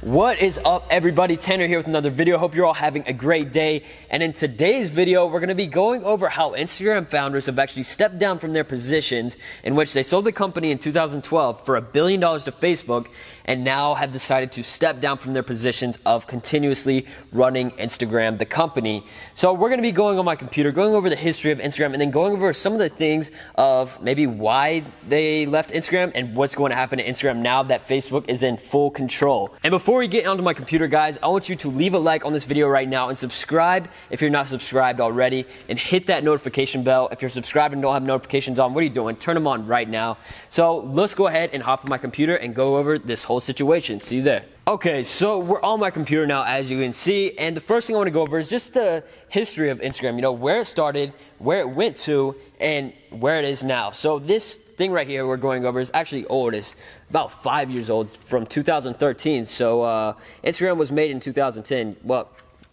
What is up, everybody? Tanner here with another video. Hope you're all having a great day. And in today's video, we're going to be going over how Instagram founders have actually stepped down from their positions in which they sold the company in 2012 for $1 billion to Facebook and now have decided to step down from their positions of continuously running Instagram, the company. So we're going to be going on my computer, going over the history of Instagram, and then going over some of the things of maybe why they left Instagram and what's going to happen to Instagram now that Facebook is in full control. And before we get onto my computer, guys, I want you to leave a like on this video right now and subscribe if you're not subscribed already, and hit that notification bell. If you're subscribed and don't have notifications on, what are you doing? Turn them on right now. So let's go ahead and hop on my computer and go over this whole situation. See you there. Okay, so we're on my computer now, as you can see, and the first thing I want to go over is just the history of Instagram, where it started, where it went to, and where it is now. So this thing right here we're going over is actually old. It's about 5 years old, from 2013. So Instagram was made in 2010. Well,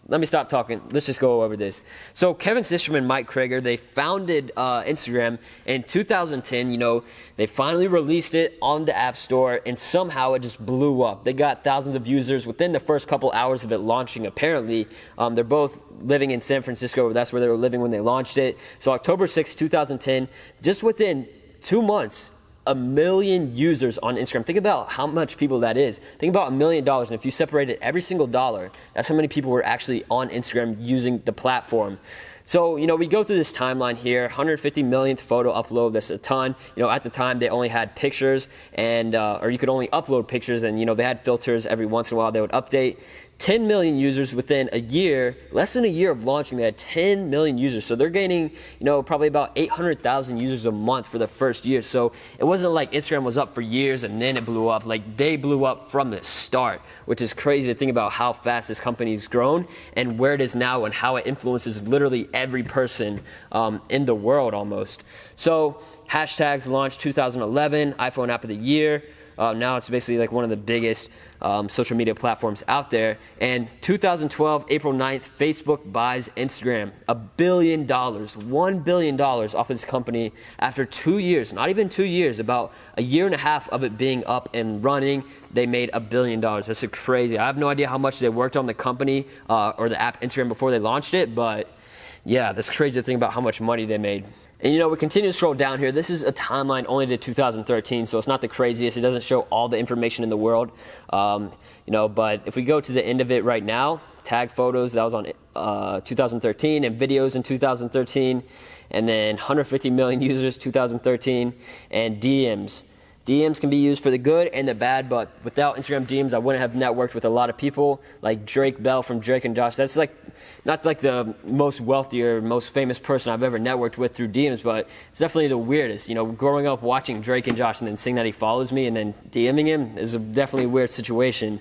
let me stop talking. Let's just go over this. So Kevin Systrom and Mike Krieger, they founded Instagram in 2010. They finally released it on the App Store, and somehow it just blew up. They got thousands of users within the first couple hours of it launching, apparently. They're both living in San Francisco. That's where they were living when they launched it. So October 6, 2010, just within 2 months, 1 million users on Instagram. Think about how much people that is. Think about $1 million, and if you separated every single dollar, that's how many people were actually on Instagram using the platform. So, we go through this timeline here, 150 millionth photo upload. That's a ton. At the time, they only had pictures, and or you could only upload pictures, and, they had filters every once in a while they would update. 10 million users within a year, less than a year of launching, they had 10 million users. So they're gaining, probably about 800,000 users a month for the first year. So it wasn't like Instagram was up for years and then it blew up. Like, they blew up from the start, which is crazy to think about how fast this company's grown and where it is now and how it influences literally every person in the world almost. So hashtags launched 2011, iPhone app of the year. Now it's basically like one of the biggest social media platforms out there. And 2012, April 9th, Facebook buys Instagram. $1 billion, $1 billion off of this company after 2 years, not even 2 years, about a year and a half of it being up and running. They made $1 billion. That's crazy. I have no idea how much they worked on the company or the app Instagram before they launched it, but yeah, that's crazy to think about how much money they made. And we continue to scroll down here. This is a timeline only to 2013, so it's not the craziest. It doesn't show all the information in the world, but if we go to the end of it right now, tag photos, that was on 2013, and videos in 2013, and then 150 million users 2013, and DMs. DMs can be used for the good and the bad, but without Instagram DMs, I wouldn't have networked with a lot of people, like Drake Bell from Drake and Josh. That's not like the most wealthy or most famous person I've ever networked with through DMs, but it's definitely the weirdest. Growing up watching Drake and Josh and then seeing that he follows me and then DMing him is definitely a weird situation.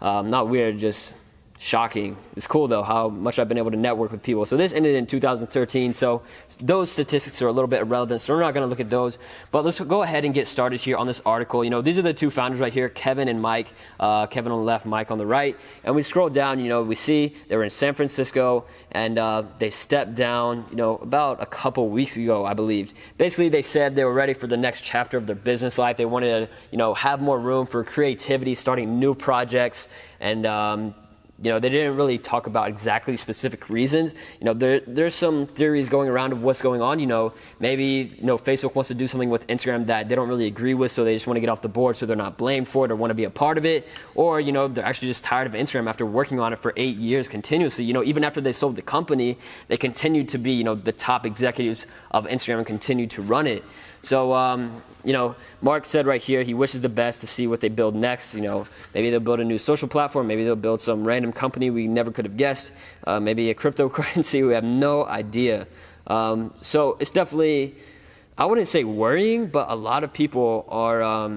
Not weird, just shocking. It's cool, though, how much I've been able to network with people. So this ended in 2013, so those statistics are a little bit irrelevant, so we're not going to look at those. But let's go ahead and get started here on this article. These are the two founders right here, Kevin and Mike. Kevin on the left, Mike on the right. And we scroll down, we see they were in San Francisco, and they stepped down, about a couple weeks ago, I believe. Basically, they said they were ready for the next chapter of their business life. They wanted to, have more room for creativity, starting new projects, and they didn't really talk about exactly specific reasons. There's some theories going around of what's going on. Maybe Facebook wants to do something with Instagram that they don't really agree with, so they just want to get off the board so they're not blamed for it or want to be a part of it. Or, they're actually just tired of Instagram after working on it for 8 years continuously. Even after they sold the company, they continued to be, the top executives of Instagram and continued to run it. So, Mark said right here he wishes the best to see what they build next. Maybe they'll build a new social platform. Maybe they'll build some random company we never could have guessed. Maybe a cryptocurrency. We have no idea. So it's definitely, I wouldn't say worrying, but a lot of people are,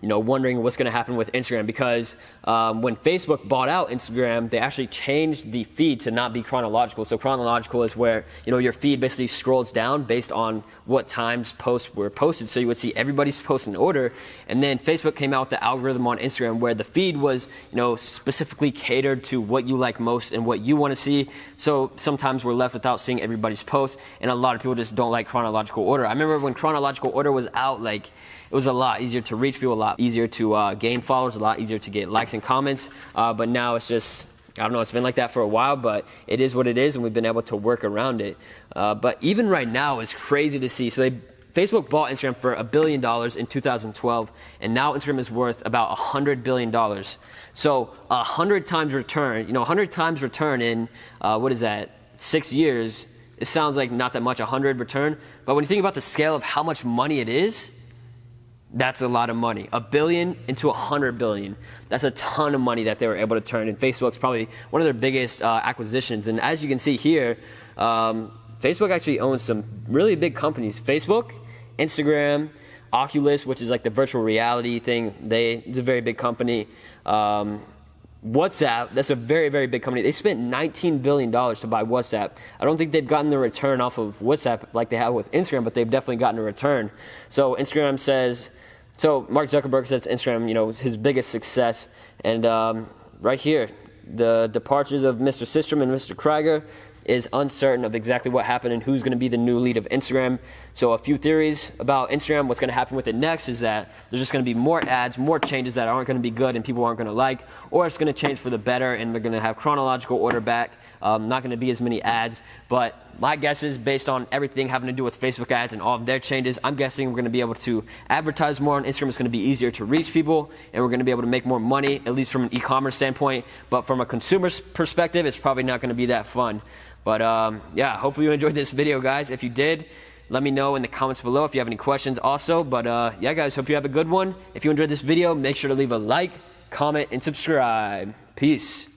wondering what's going to happen with Instagram because when Facebook bought out Instagram, they actually changed the feed to not be chronological. So chronological is where, your feed basically scrolls down based on what times posts were posted. So you would see everybody's post in order. And then Facebook came out with the algorithm on Instagram where the feed was, specifically catered to what you like most and what you want to see. So sometimes we're left without seeing everybody's posts, and a lot of people just don't like chronological order. I remember when chronological order was out, it was a lot easier to reach people, a lot easier to gain followers, a lot easier to get likes and comments. But now it's just, I don't know, it's been like that for a while, but it is what it is, and we've been able to work around it. But even right now, it's crazy to see. So Facebook bought Instagram for $1 billion in 2012, and now Instagram is worth about $100 billion. So 100 times return, 100 times return in, what is that, 6 years, it sounds like not that much, 100 return. But when you think about the scale of how much money it is, that's a lot of money. $1 billion into $100 billion. That's a ton of money that they were able to turn. And Facebook's probably one of their biggest acquisitions. And as you can see here, Facebook actually owns some really big companies. Facebook, Instagram, Oculus, which is like the virtual reality thing. It's a very big company. WhatsApp, that's a very, very big company. They spent $19 billion to buy WhatsApp. I don't think they've gotten the return off of WhatsApp like they have with Instagram, but they've definitely gotten a return. So Instagram says, so Mark Zuckerberg says Instagram, was his biggest success. And right here, the departures of Mr. Systrom and Mr. Krieger is uncertain of exactly what happened and who's going to be the new lead of Instagram. So a few theories about Instagram. What's going to happen with it next is that there's just going to be more ads, more changes that aren't going to be good and people aren't going to like, or it's going to change for the better and they're going to have chronological order back. Not going to be as many ads, but my guess is based on everything having to do with Facebook ads and all of their changes, I'm guessing we're going to be able to advertise more on Instagram. It's going to be easier to reach people, and we're going to be able to make more money, at least from an e-commerce standpoint. But from a consumer's perspective, it's probably not going to be that fun. But yeah, hopefully you enjoyed this video, guys. If you did, let me know in the comments below if you have any questions also. But yeah, guys, hope you have a good one. If you enjoyed this video, make sure to leave a like, comment, and subscribe. Peace.